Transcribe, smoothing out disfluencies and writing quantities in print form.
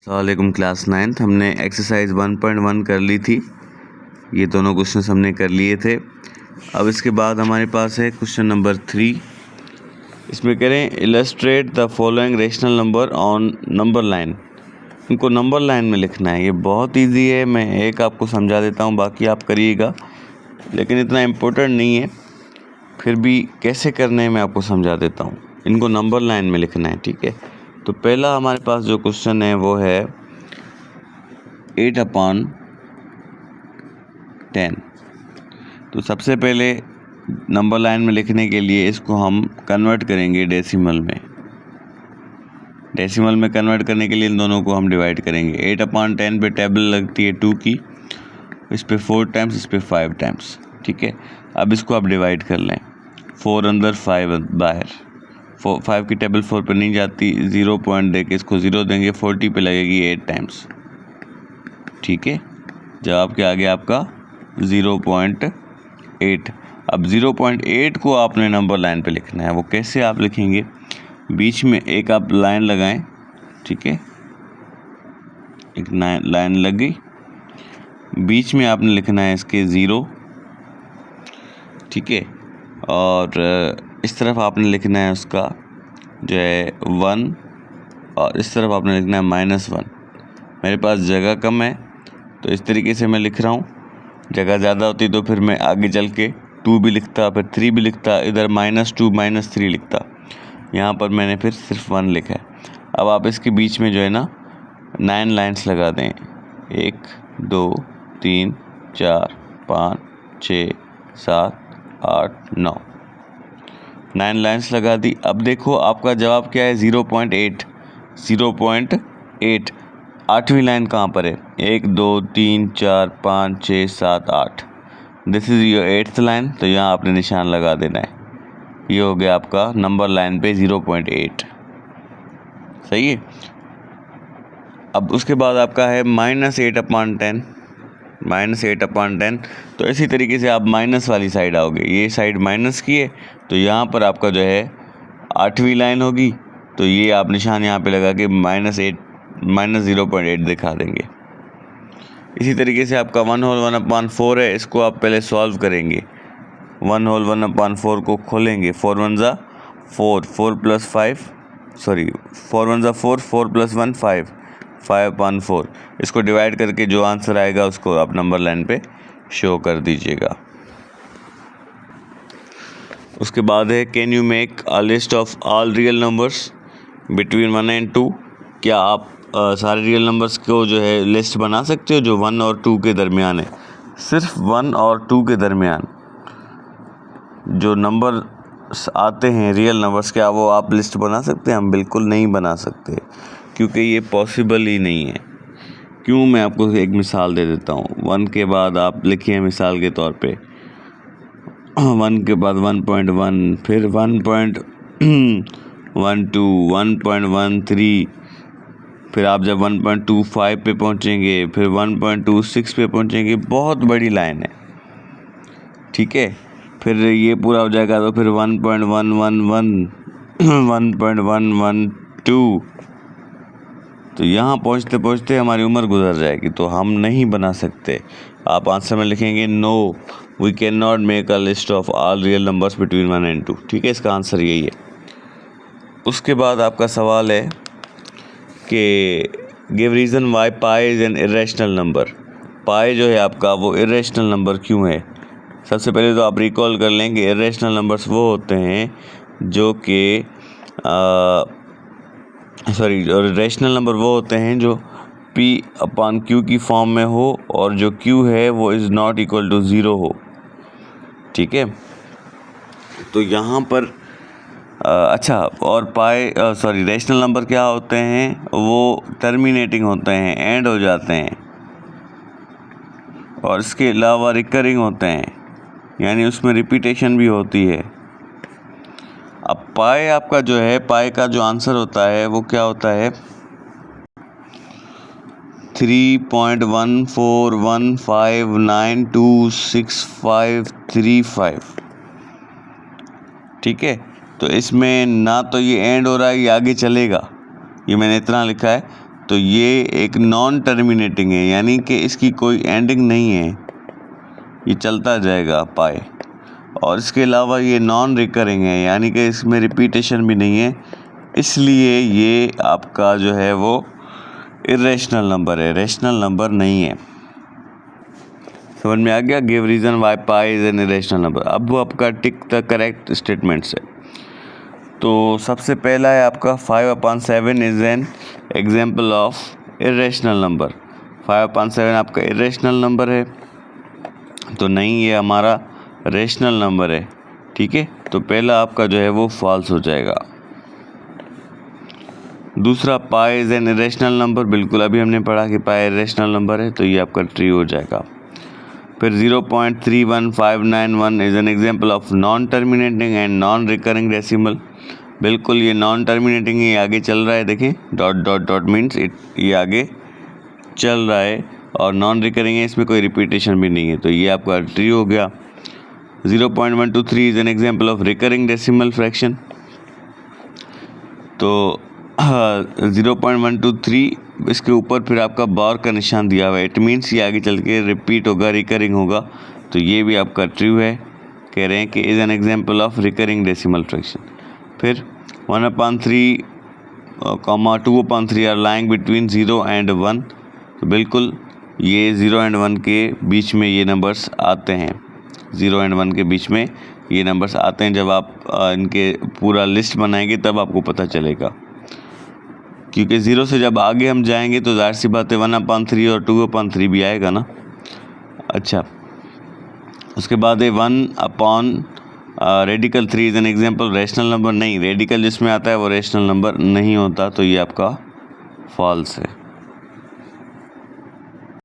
अस्सलामुअलैकुम class 9th। हमने exercise 1.1 कर ली थी। ये दोनों क्वेश्चन हमने कर लिए थे। अब इसके बाद हमारे पास है क्वेश्चन नंबर 3। इसमें करें illustrate the following rational number on number line. इनको नंबर लाइन में लिखना है। ये बहुत इजी है, मैं एक आपको समझा देता हूँ, बाकी आप करिएगा, लेकिन इतना इम्पोर्टेंट नहीं है। फिर भी कैसे करने हैं मैं आपको समझा देता हूँ। इनको नंबर लाइन में लिखना है, ठीक है। तो पहला हमारे पास जो क्वेश्चन है वो है 8/10। तो सबसे पहले नंबर लाइन में लिखने के लिए इसको हम कन्वर्ट करेंगे डेसिमल में। डेसिमल में कन्वर्ट करने के लिए इन दोनों को हम डिवाइड करेंगे। 8/10 पे टेबल लगती है 2 की, इस पे 4 टाइम्स, इस पे 5 टाइम्स, ठीक है। अब इसको आप डिवाइड कर लें, 4 अंदर 5 बाहर। 5 की टेबल 4 पे नहीं जाती, 0 पॉइंट दे के इसको 0 देंगे, 40 पे लगेगी 8 टाइम्स, ठीक है। जवाब क्या आ गया आपका 0.8। अब 0.8 को आपने नंबर लाइन पे लिखना है। वो कैसे आप लिखेंगे, बीच में एक आप लाइन लगाएं, ठीक है। एक लाइन लग गई, बीच में आपने लिखना है इसके 0, ठीक है। और इस तरफ आपने लिखना है उसका जो है 1, और इस तरफ आपने लिखना है -1। मेरे पास जगह कम है तो इस तरीके से मैं लिख रहा हूँ। जगह ज़्यादा होती तो फिर मैं आगे चल के 2 भी लिखता, फिर 3 भी लिखता, इधर -2 -3 लिखता। यहाँ पर मैंने फिर सिर्फ 1 लिखा है। अब आप इसके बीच में जो है ना 9 लाइन्स लगा दें। 1 2 3 4 5 6 7 8 9 9 लाइन्स लगा दी। अब देखो आपका जवाब क्या है 0.8। 0.8 आठवीं लाइन कहाँ पर है, 1 2 3 4 5 6 7 8। This is your 8th line, तो यहाँ आपने निशान लगा देना है। ये हो गया आपका नंबर लाइन पे 0.8, सही है। अब उसके बाद आपका है -8/10। -8/10, तो इसी तरीके से आप माइनस वाली साइड आओगे। ये साइड माइनस की है, तो यहाँ पर आपका जो है 8वीं लाइन होगी, तो ये आप निशान यहाँ पे लगा के -0.8 दिखा देंगे। इसी तरीके से आपका 1/1/4 है, इसको आप पहले सॉल्व करेंगे। 1/1/4 को खोलेंगे, 4 1 ज़ा 4, 4 + 5 सॉरी 4 1 ज़ा 4, 4 + 1 5, 5/4। इसको डिवाइड करके जो आंसर आएगा उसको आप नंबर लाइन पे शो कर दीजिएगा। उसके बाद है can you make a list of all real numbers between 1 and 2। क्या आप सारे रियल नंबर्स को जो है लिस्ट बना सकते हो जो 1 और 2 के दरमियान है। सिर्फ 1 और 2 के दरमियान जो नंबर आते हैं रियल नंबर्स, क्या वो आप लिस्ट बना सकते हैं। हम बिल्कुल नहीं बना सकते, क्योंकि ये पॉसिबल ही नहीं है। क्यों, मैं आपको एक मिसाल दे देता हूँ। 1 के बाद आप लिखिए मिसाल के तौर पे 1 के बाद 1.1, फिर 1.12, 1.13, फिर आप जब 1.25 पे पहुँचेंगे, फिर 1.26 पे पहुँचेंगे। बहुत बड़ी लाइन है, ठीक है। फिर ये पूरा हो जाएगा तो फिर 1.111, 1.112, तो यहाँ पहुँचते पहुँचते हमारी उम्र गुजर जाएगी, तो हम नहीं बना सकते। आप आंसर में लिखेंगे no we can not make a list of all real numbers between 1 and 2, ठीक है। इसका आंसर यही है। उसके बाद आपका सवाल है कि give reason why pi is an irrational number. Pi जो है आपका वो इरेशनल नंबर क्यों है। सबसे पहले तो आप रिकॉल कर लें कि इरेशनल नंबर्स वो होते हैं जो कि रेशनल नंबर वो होते हैं जो P/Q की फॉर्म में हो और जो Q है वो इज़ नॉट इक्वल टू 0 हो, ठीक है। तो यहाँ पर अच्छा, और रेशनल नंबर क्या होते हैं, वो टर्मिनेटिंग होते हैं, एंड हो जाते हैं, और इसके अलावा रिकरिंग होते हैं, यानी उसमें रिपीटेशन भी होती है। अब पाई आपका जो है, पाई का जो आंसर होता है वो क्या होता है 3.1415926535, ठीक है। तो इसमें ना तो ये एंड हो रहा है, ये आगे चलेगा, ये मैंने इतना लिखा है तो ये एक नॉन टर्मिनेटिंग है, यानी कि इसकी कोई एंडिंग नहीं है, ये चलता जाएगा पाई। और इसके अलावा ये नॉन रिकरिंग है, यानी कि इसमें रिपीटेशन भी नहीं है, इसलिए ये आपका जो है वो इरेशनल नंबर है, रेशनल नंबर नहीं है। समझ में आ गया? Give reason why pi is an irrational number. अब वो आपका टिक द करेक्ट स्टेटमेंट्स है। तो सबसे पहला है आपका 5/7 is an example of irrational number. 5/7 आपका इरेशनल नंबर है, तो नहीं, ये हमारा रेशनल नंबर है। ठीक है, तो पहला आपका जो है वो फॉल्स हो जाएगा। दूसरा, पाई इज़ एन इरेशनल नंबर, बिल्कुल अभी हमने पढ़ा कि पाई इरेशनल नंबर है, तो ये आपका ट्रू हो जाएगा। फिर 0.31591 is an example of non terminating and non recurring decimal. बिल्कुल ये नॉन टर्मिनेटिंग है, ये आगे चल रहा है, देखिए डॉट डॉट डॉट मीन्स ये आगे चल रहा है, और नॉन रिकरिंग है, इसमें कोई रिपीटेशन भी नहीं है, तो ये आपका ट्रू हो गया। 0.123 is an example of recurring decimal fraction. तो 0.123 इसके ऊपर फिर आपका बार का निशान दिया हुआ है, इट मीन्स ये आगे चल के रिपीट होगा, रिकरिंग होगा, तो ये भी आपका ट्रू है। कह रहे हैं कि is an example of recurring decimal fraction. फिर 1/3, 2/3 आर लाइंग बिटवीन 0 and 1, तो बिल्कुल ये 0 and 1 के बीच में ये नंबर्स आते हैं, 0 and 1 के बीच में ये नंबर्स आते हैं। जब आप इनके पूरा लिस्ट बनाएंगे तब आपको पता चलेगा, क्योंकि 0 से जब आगे हम जाएंगे तो जाहिर सी बात है 1/3 और 2/3 भी आएगा ना। अच्छा, उसके बाद है 1/रेडिकल 3 is an example rational number. नहीं, रेडिकल जिसमें आता है वो रेशनल नंबर नहीं होता, तो ये आपका फॉल्स है।